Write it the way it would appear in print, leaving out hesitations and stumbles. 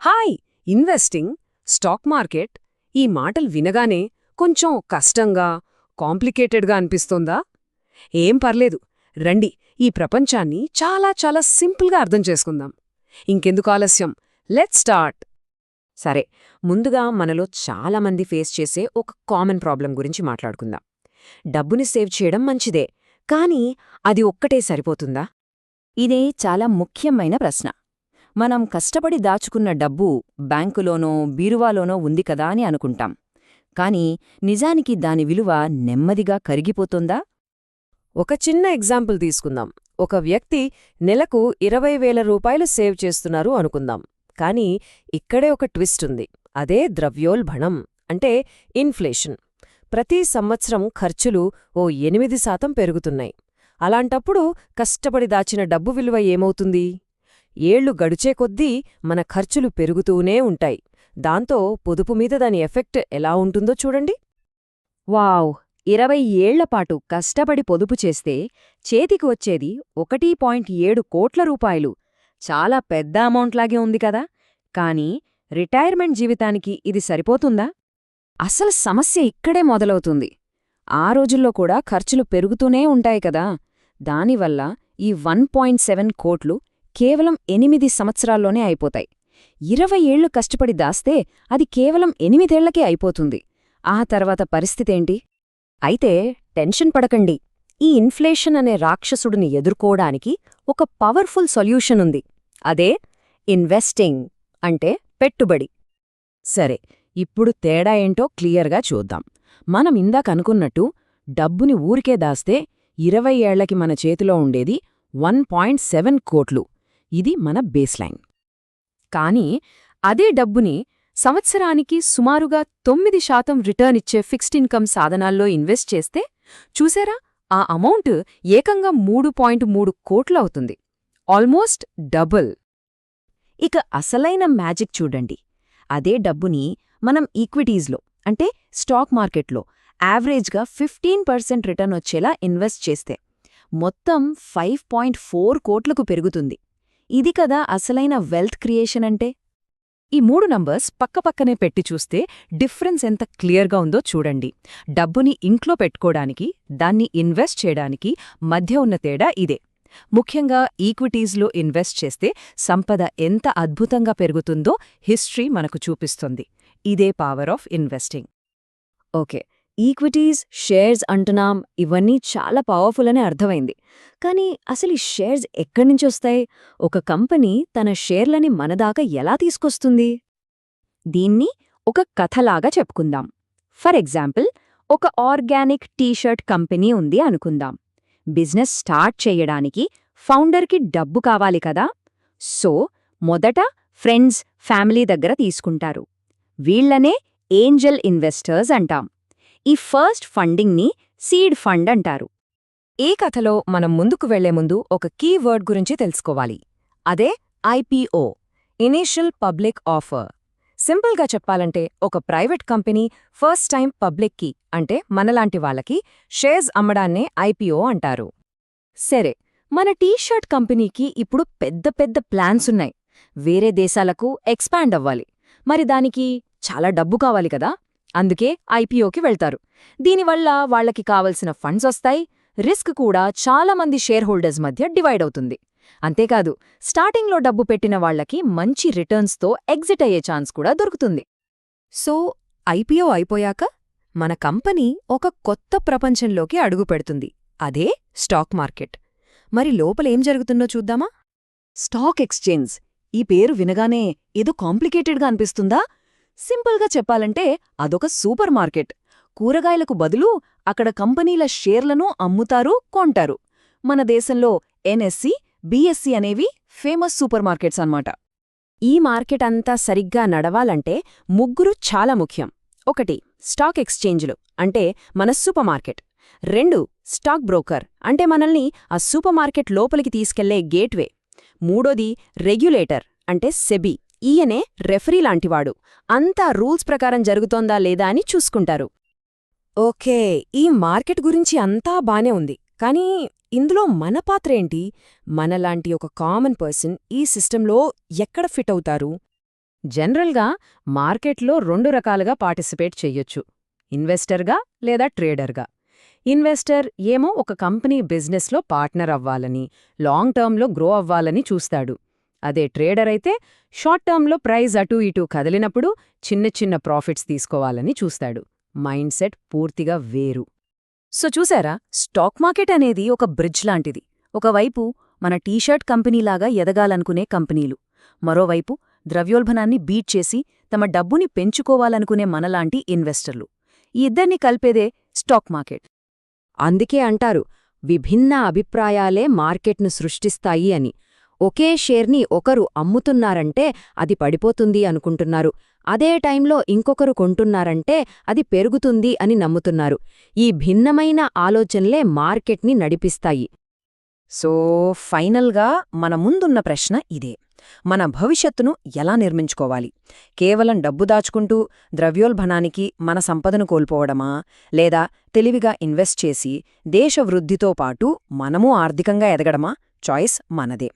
Hi! Investing, stock market ఈ మాటలు వినగానే కొంచెం కష్టంగా, కాంప్లికేటెడ్గా అనిపిస్తోందా? ఏం పర్లేదు, రండి ఈ ప్రపంచాన్ని చాలా చాలా సింపుల్గా అర్థం చేసుకుందాం. ఇంకెందుకు ఆలస్యం, లెట్స్ స్టార్ట్. సరే, ముందుగా మనలో చాలామంది ఫేస్ చేసే ఒక కామన్ ప్రాబ్లం గురించి మాట్లాడుకుందాం. డబ్బుని సేవ్ చేయడం మంచిదే, కానీ అది ఒక్కటే సరిపోతుందా? ఇదే చాలా ముఖ్యమైన ప్రశ్న. మనం కష్టపడి దాచుకున్న డబ్బు బ్యాంకులోనో బీరువాలోనో ఉంది కదా అని అనుకుంటాం. కాని నిజానికి దాని విలువ నెమ్మదిగా కరిగిపోతుందా? ఒక చిన్న ఎగ్జాంపుల్ తీసుకుందాం. ఒక వ్యక్తి నెలకు 20,000 రూపాయలు సేవ్ చేస్తున్నారు అనుకుందాం. కానీ ఇక్కడే ఒక ట్విస్ట్ ఉంది. అదే ద్రవ్యోల్బణం, అంటే ఇన్ఫ్లేషన్. ప్రతి సంవత్సరం ఖర్చులు ఓ 8% పెరుగుతున్నాయి. అలాంటప్పుడు కష్టపడి దాచిన డబ్బు విలువ ఏమవుతుంది? ఏళ్లు గడిచే కొద్దీ మన ఖర్చులు పెరుగుతూనే ఉంటాయి. దాంతో పొదుపు మీద దాని ఎఫెక్ట్ ఎలా ఉంటుందో చూడండి. వావ్! 20 ఏళ్లపాటు కష్టపడి పొదుపు చేస్తే చేతికి వచ్చేది 1.7 కోట్ల రూపాయలు. చాలా పెద్ద అమౌంట్లాగే ఉంది కదా. కానీ రిటైర్మెంట్ జీవితానికి ఇది సరిపోతుందా? అసలు సమస్య ఇక్కడే మొదలవుతుంది. ఆ రోజుల్లో కూడా ఖర్చులు పెరుగుతూనే ఉంటాయి కదా. దానివల్ల ఈ 1.7 కోట్లు కేవలం 8 సంవత్సరాల్లోనే అయిపోతాయి. 20 ఏళ్లు కష్టపడి దాస్తే అది కేవలం 8 ఏళ్లకే అయిపోతుంది. ఆ తర్వాత పరిస్థితేంటి? అయితే టెన్షన్ పడకండి. ఈ ఇన్ఫ్లేషన్ అనే రాక్షసుడిని ఎదుర్కోవడానికి ఒక పవర్ఫుల్ సొల్యూషన్ ఉంది. అదే ఇన్వెస్టింగ్, అంటే పెట్టుబడి. సరే, ఇప్పుడు తేడా ఏంటో క్లియర్గా చూద్దాం. మనం ఇందాకనుకున్నట్టు డబ్బుని ఊరికే దాస్తే 20 ఏళ్లకి మన చేతిలో ఉండేది 1.7 కోట్లు. ఇది మన బేస్లైన్. కానీ అదే డబ్బుని సంవత్సరానికి సుమారుగా 9% రిటర్న్ ఇచ్చే ఫిక్స్డ్ ఇన్కమ్ సాధనాల్లో ఇన్వెస్ట్ చేస్తే చూసారా, ఆ అమౌంట్ ఏకంగా 3.3 కోట్లవుతుంది. Almost double. ఇక అసలైన మ్యాజిక్ చూడండి. అదే డబ్బుని మనం ఈక్విటీస్లో, అంటే స్టాక్ మార్కెట్లో యావరేజ్గా 15% రిటర్న్ వచ్చేలా ఇన్వెస్ట్ చేస్తే మొత్తం 5.4 కోట్లకు పెరుగుతుంది. ఇది కదా అసలైన వెల్త్ క్రియేషన్ అంటే. ఈ 3 నంబర్స్ పక్కపక్కనే పెట్టి చూస్తే డిఫరెన్స్ ఎంత క్లియర్గా ఉందో చూడండి. డబ్బుని ఇంట్లో పెట్టుకోడానికి, దాన్ని ఇన్వెస్ట్ చేయడానికి మధ్య ఉన్న తేడా ఇదే. ముఖ్యంగా ఈక్విటీస్లో ఇన్వెస్ట్ చేస్తే సంపద ఎంత అద్భుతంగా పెరుగుతుందో హిస్టరీ మనకు చూపిస్తుంది. ఇదే power of investing. Okay, equities, shares అంటున్నాం, ఇవన్నీ చాలా పవర్ఫుల్ అని అర్థమైంది. కానీ అసలు ఈ షేర్స్ ఎక్కడ్నుంచొస్తాయి? ఒక కంపెనీ తన షేర్లని మనదాకా ఎలా తీసుకొస్తుంది? దీన్ని ఒక కథలాగా చెప్పుకుందాం. ఫర్ ఎగ్జాంపుల్, ఒక ఆర్గానిక్ టీషర్ట్ కంపెనీ ఉంది అనుకుందాం. బిజినెస్ స్టార్ట్ చెయ్యడానికి ఫౌండర్కి డబ్బు కావాలి కదా. సో మొదట ఫ్రెండ్స్, ఫ్యామిలీ దగ్గర తీసుకుంటారు. వీళ్లనే ఏంజల్ ఇన్వెస్టర్స్ అంటాం. ఈ ఫస్ట్ ఫండింగ్ని సీడ్ ఫండ్ అంటారు. ఈ కథలో మనం ముందుకు వెళ్లే ముందు ఒక కీ వర్డ్ గురించి తెలుసుకోవాలి. అదే ఐపీఓ, ఇనీషియల్ పబ్లిక్ ఆఫర్. సింపుల్గా చెప్పాలంటే ఒక ప్రైవేట్ కంపెనీ ఫస్ట్ టైం పబ్లిక్కి, అంటే మనలాంటి వాళ్ళకి షేర్స్ అమ్మడాన్నే ఐపీఓ అంటారు. సరే, మన టీషర్ట్ కంపెనీకి ఇప్పుడు పెద్ద పెద్ద ప్లాన్సున్నాయి. వేరే దేశాలకు ఎక్స్పాండ్ అవ్వాలి. మరి దానికి చాలా డబ్బు కావాలి కదా. అందుకే ఐపీఓకి వెళ్తారు. దీనివల్ల వాళ్లకి కావలసిన ఫండ్స్ వస్తాయి. రిస్క్ కూడా చాలామంది షేర్ హోల్డర్స్ మధ్య డివైడ్ అవుతుంది. అంతేకాదు, స్టార్టింగ్లో డబ్బు పెట్టిన వాళ్లకి మంచి రిటర్న్స్తో ఎగ్జిట్ అయ్యే ఛాన్స్ కూడా దొరుకుతుంది. సో ఐపీఓ అయిపోయాక మన కంపెనీ ఒక కొత్త ప్రపంచంలోకి అడుగుపెడుతుంది. అదే స్టాక్ మార్కెట్. మరి లోపలేం జరుగుతుందో చూద్దామా? Stock exchange. ఈ పేరు వినగానే ఏదో కాంప్లికేటెడ్గా అనిపిస్తుందా? సింపుల్గా చెప్పాలంటే అదొక సూపర్ మార్కెట్. కూరగాయలకు బదులు అక్కడ కంపెనీల షేర్లను అమ్ముతారు, కొంటారు. మన దేశంలో ఎన్ఎస్సి, బిఎస్సి అనేవి ఫేమస్ సూపర్ మార్కెట్స్ అన్నమాట. ఈ మార్కెట్ అంతా సరిగ్గా నడవాలంటే ముగ్గురు చాలా ముఖ్యం. 1 స్టాక్ ఎక్స్చేంజ్లు, అంటే మన సూపర్ మార్కెట్. 2 స్టాక్ బ్రోకర్, అంటే మనల్ని ఆ సూపర్ మార్కెట్ లోపలికి తీసుకెళ్లే గేట్వే. 3 రెగ్యులేటర్, అంటే సెబీ. ఈయనే రెఫరీ లాంటివాడు. అంతా రూల్స్ ప్రకారం జరుగుతోందా లేదా అని చూసుకుంటారు. ఓకే, ఈ మార్కెట్ గురించి అంతా బానే ఉంది. కానీ ఇందులో మన పాత్రేంటి? మనలాంటి ఒక కామన్ పర్సన్ ఈ సిస్టంలో ఎక్కడ ఫిట్ అవుతారు? జనరల్గా మార్కెట్లో 2 రకాలుగా పార్టిసిపేట్ చెయ్యొచ్చు. ఇన్వెస్టర్గా లేదా ట్రేడర్గా. ఇన్వెస్టర్ ఏమో ఒక కంపెనీ బిజినెస్లో పార్ట్నర్ అవ్వాలని, లాంగ్ టర్మ్లో గ్రో అవ్వాలని చూస్తాడు. అదే ట్రేడర్ అయితే షార్ట్ టర్మ్లో ప్రైస్ అటూ ఇటూ కదిలినప్పుడు చిన్న చిన్న ప్రాఫిట్స్ తీసుకోవాలని చూస్తాడు. మైండ్ సెట్ పూర్తిగా వేరు. సో చూసారా, స్టాక్ మార్కెట్ అనేది ఒక బ్రిడ్జ్ లాంటిది. ఒకవైపు మన టీషర్ట్ కంపెనీలాగా ఎదగాలనుకునే కంపెనీలు, మరోవైపు ద్రవ్యోల్బణాన్ని బీట్ చేసి తమ డబ్బుని పెంచుకోవాలనుకునే మనలాంటి ఇన్వెస్టర్లు. ఈ ఇద్దరిని కలిపేదే స్టాక్ మార్కెట్. అందుకే అంటారు, విభిన్న అభిప్రాయాలే మార్కెట్ను సృష్టిస్తాయి అని. ఒకే షేర్ని ఒకరు అమ్ముతున్నారంటే అది పడిపోతుంది అనుకుంటున్నారు. అదే టైంలో ఇంకొకరు కొంటున్నారంటే అది పెరుగుతుంది అని నమ్ముతున్నారు. ఈ భిన్నమైన ఆలోచనలే మార్కెట్ని నడిపిస్తాయి. సో ఫైనల్గా మన ముందున్న ప్రశ్న ఇదే: మన భవిష్యత్తును ఎలా నిర్మించుకోవాలి? కేవలం డబ్బు దాచుకుంటూ ద్రవ్యోల్బణానికి మన సంపదను కోల్పోవడమా, లేదా తెలివిగా ఇన్వెస్ట్ చేసి దేశ వృద్ధితో పాటు మనమూ ఆర్థికంగా ఎదగడమా? చాయిస్ మనదే.